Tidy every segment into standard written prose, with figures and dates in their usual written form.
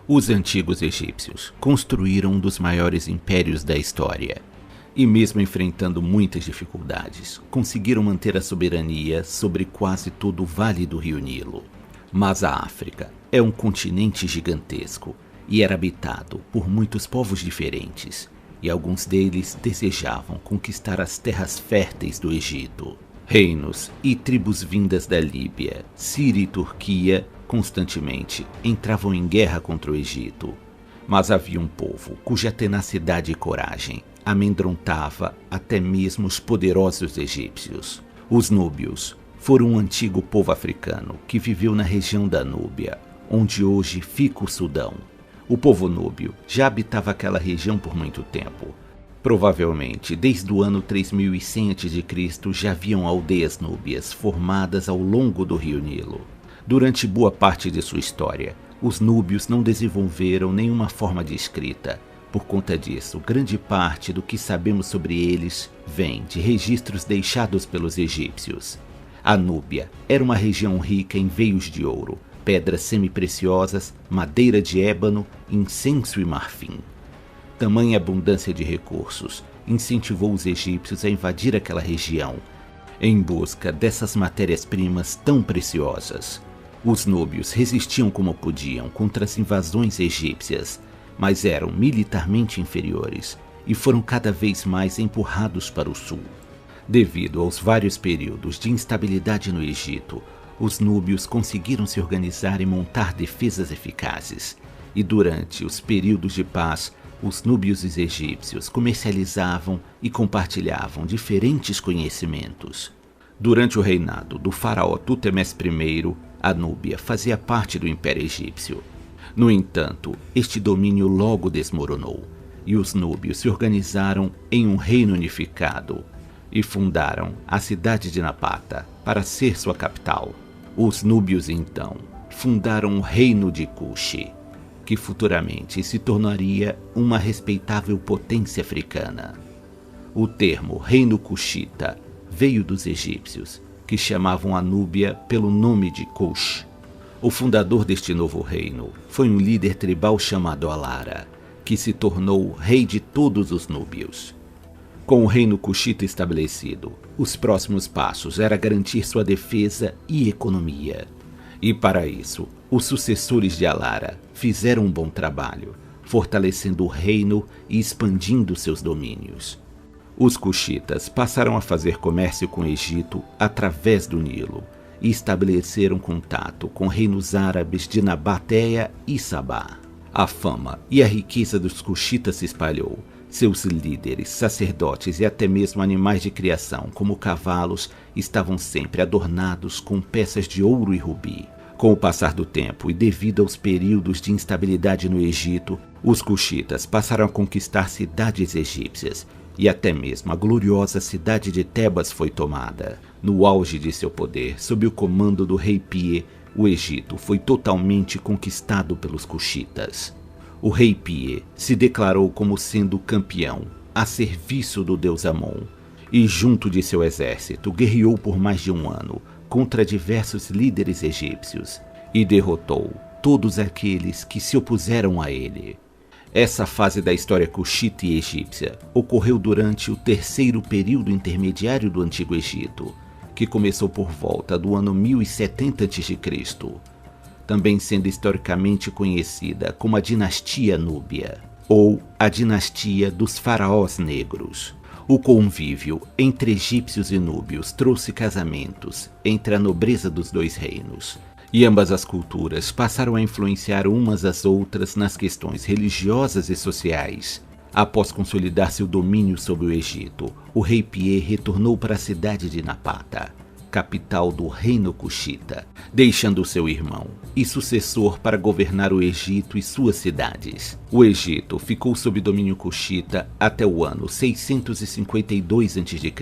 Os antigos egípcios construíram um dos maiores impérios da história e, mesmo enfrentando muitas dificuldades, conseguiram manter a soberania sobre quase todo o vale do rio Nilo. Mas a África é um continente gigantesco e era habitado por muitos povos diferentes, e alguns deles desejavam conquistar as terras férteis do Egito. Reinos e tribos vindas da Líbia, Síria e Turquia constantemente entravam em guerra contra o Egito, mas havia um povo cuja tenacidade e coragem amedrontava até mesmo os poderosos egípcios. Os núbios foram um antigo povo africano que viveu na região da Núbia, onde hoje fica o Sudão. O povo núbio já habitava aquela região por muito tempo. Provavelmente, desde o ano 3100 a.C. já haviam aldeias núbias formadas ao longo do rio Nilo. Durante boa parte de sua história, os núbios não desenvolveram nenhuma forma de escrita. Por conta disso, grande parte do que sabemos sobre eles vem de registros deixados pelos egípcios. A Núbia era uma região rica em veios de ouro, pedras semi-preciosas, madeira de ébano, incenso e marfim. Tamanha abundância de recursos incentivou os egípcios a invadir aquela região em busca dessas matérias-primas tão preciosas. Os núbios resistiam como podiam contra as invasões egípcias, mas eram militarmente inferiores e foram cada vez mais empurrados para o sul. Devido aos vários períodos de instabilidade no Egito, os núbios conseguiram se organizar e montar defesas eficazes, e durante os períodos de paz, os núbios e os egípcios comercializavam e compartilhavam diferentes conhecimentos. Durante o reinado do faraó Tutemés I, a Núbia fazia parte do Império Egípcio. No entanto, este domínio logo desmoronou, e os núbios se organizaram em um reino unificado e fundaram a cidade de Napata para ser sua capital. Os núbios, então, fundaram o reino de Kush, que futuramente se tornaria uma respeitável potência africana. O termo reino cuxita veio dos egípcios, que chamavam a Núbia pelo nome de Kush. O fundador deste novo reino foi um líder tribal chamado Alara, que se tornou rei de todos os núbios. Com o reino cuxita estabelecido, os próximos passos era garantir sua defesa e economia. E para isso, os sucessores de Alara fizeram um bom trabalho, fortalecendo o reino e expandindo seus domínios. Os cuxitas passaram a fazer comércio com o Egito através do Nilo e estabeleceram contato com reinos árabes de Nabatéia e Sabá. A fama e a riqueza dos cuxitas se espalhou. Seus líderes, sacerdotes e até mesmo animais de criação, como cavalos, estavam sempre adornados com peças de ouro e rubi. Com o passar do tempo e devido aos períodos de instabilidade no Egito, os cuxitas passaram a conquistar cidades egípcias, e até mesmo a gloriosa cidade de Tebas foi tomada. No auge de seu poder, sob o comando do rei Pie, o Egito foi totalmente conquistado pelos cuxitas. O rei Pie se declarou como sendo campeão, a serviço do deus Amon, e junto de seu exército guerreou por mais de um ano contra diversos líderes egípcios e derrotou todos aqueles que se opuseram a ele. Essa fase da história cuxita e egípcia ocorreu durante o terceiro período intermediário do Antigo Egito, que começou por volta do ano 1070 a.C., também sendo historicamente conhecida como a Dinastia Núbia, ou a Dinastia dos Faraós Negros. O convívio entre egípcios e núbios trouxe casamentos entre a nobreza dos dois reinos, e ambas as culturas passaram a influenciar umas às outras nas questões religiosas e sociais. Após consolidar seu domínio sobre o Egito, o rei Pie retornou para a cidade de Napata, capital do reino cuxita, deixando seu irmão e sucessor para governar o Egito e suas cidades. O Egito ficou sob domínio cuxita até o ano 652 a.C.,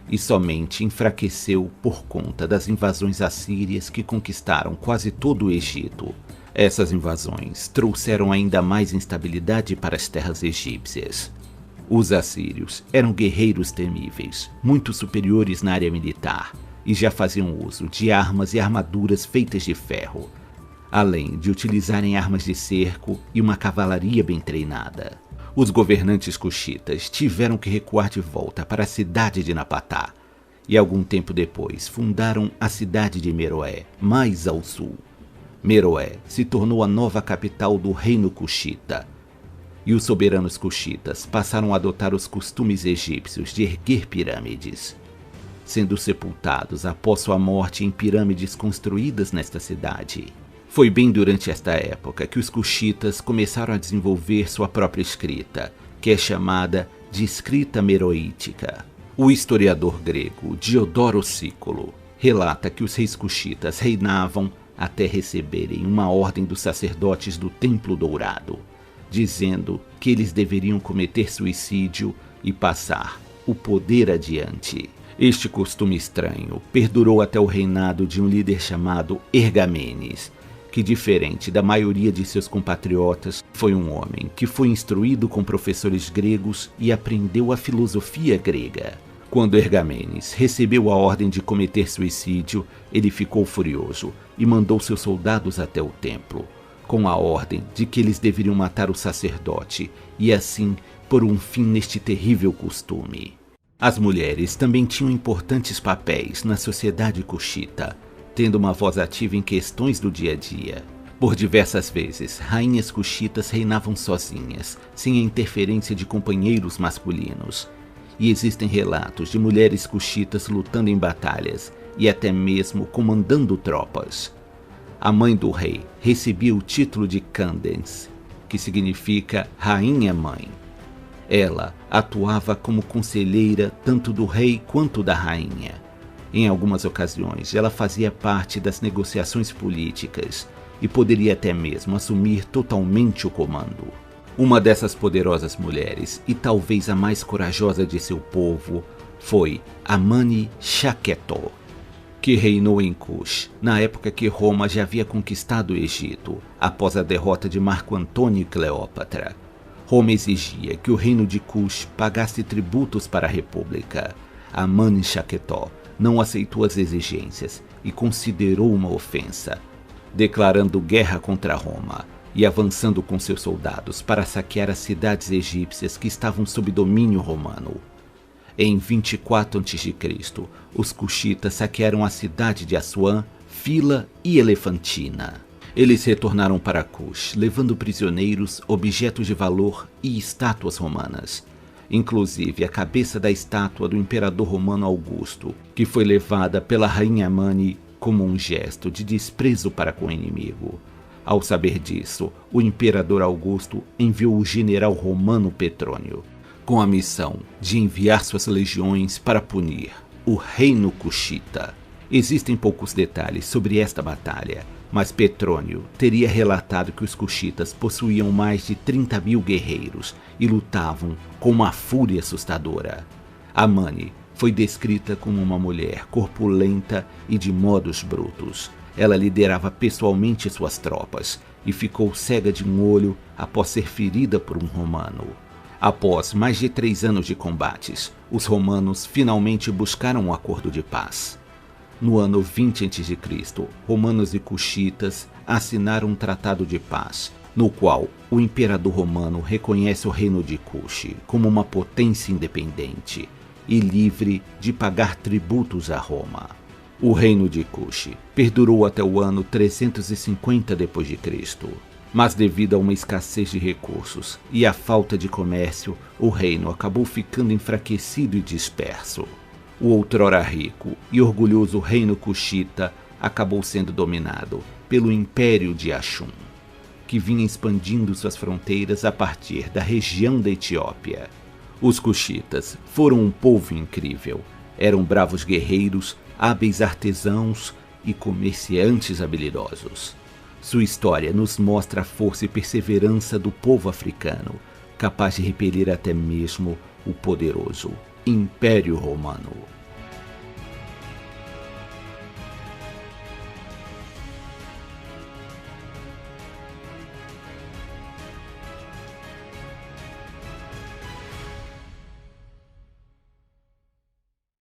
e somente enfraqueceu por conta das invasões assírias que conquistaram quase todo o Egito. Essas invasões trouxeram ainda mais instabilidade para as terras egípcias. Os assírios eram guerreiros temíveis, muito superiores na área militar, e já faziam uso de armas e armaduras feitas de ferro. além de utilizarem armas de cerco e uma cavalaria bem treinada. Os governantes cuxitas tiveram que recuar de volta para a cidade de Napatá e algum tempo depois fundaram a cidade de Meroé, mais ao sul. Meroé se tornou a nova capital do reino cuxita, e os soberanos cuxitas passaram a adotar os costumes egípcios de erguer pirâmides, sendo sepultados após sua morte em pirâmides construídas nesta cidade. Foi bem durante esta época que os cuxitas começaram a desenvolver sua própria escrita, que é chamada de escrita meroítica. O historiador grego Diodoro Sículo relata que os reis cuxitas reinavam até receberem uma ordem dos sacerdotes do Templo Dourado, dizendo que eles deveriam cometer suicídio e passar o poder adiante. Este costume estranho perdurou até o reinado de um líder chamado Ergamenes, que, diferente da maioria de seus compatriotas, foi um homem que foi instruído com professores gregos e aprendeu a filosofia grega. Quando Ergamenes recebeu a ordem de cometer suicídio, ele ficou furioso e mandou seus soldados até o templo, com a ordem de que eles deveriam matar o sacerdote e assim pôr um fim neste terrível costume. As mulheres também tinham importantes papéis na sociedade cuxita, tendo uma voz ativa em questões do dia a dia. Por diversas vezes, rainhas cuxitas reinavam sozinhas, sem a interferência de companheiros masculinos. E existem relatos de mulheres cuxitas lutando em batalhas e até mesmo comandando tropas. A mãe do rei recebia o título de Candens, que significa rainha-mãe. Ela atuava como conselheira tanto do rei quanto da rainha. Em algumas ocasiões, ela fazia parte das negociações políticas e poderia até mesmo assumir totalmente o comando. Uma dessas poderosas mulheres, e talvez a mais corajosa de seu povo, foi Amani Shaketo, que reinou em Cush, na época que Roma já havia conquistado o Egito, após a derrota de Marco Antônio e Cleópatra. Roma exigia que o reino de Cush pagasse tributos para a república. Amani Shaketo não aceitou as exigências e considerou uma ofensa, declarando guerra contra Roma e avançando com seus soldados para saquear as cidades egípcias que estavam sob domínio romano. Em 24 a.C., os cuxitas saquearam a cidade de Assuã, Fila e Elefantina. Eles retornaram para Cush, levando prisioneiros, objetos de valor e estátuas romanas, inclusive a cabeça da estátua do imperador romano Augusto, que foi levada pela rainha Amani como um gesto de desprezo para com o inimigo. Ao saber disso, o imperador Augusto enviou o general romano Petrônio, com a missão de enviar suas legiões para punir o reino cuxita. Existem poucos detalhes sobre esta batalha, mas Petrônio teria relatado que os cuxitas possuíam mais de 30.000 guerreiros e lutavam com uma fúria assustadora. Amani foi descrita como uma mulher corpulenta e de modos brutos. Ela liderava pessoalmente suas tropas e ficou cega de um olho após ser ferida por um romano. Após mais de 3 anos de combates, os romanos finalmente buscaram um acordo de paz. No ano 20 a.C., romanos e cuxitas assinaram um tratado de paz, no qual o imperador romano reconhece o reino de Cush como uma potência independente e livre de pagar tributos a Roma. O reino de Cush perdurou até o ano 350 d.C., mas devido a uma escassez de recursos e à falta de comércio, o reino acabou ficando enfraquecido e disperso. O outrora rico e orgulhoso reino cuxita acabou sendo dominado pelo Império de Axum, que vinha expandindo suas fronteiras a partir da região da Etiópia. Os cuxitas foram um povo incrível. Eram bravos guerreiros, hábeis artesãos e comerciantes habilidosos. Sua história nos mostra a força e perseverança do povo africano, capaz de repelir até mesmo o poderoso Império Romano.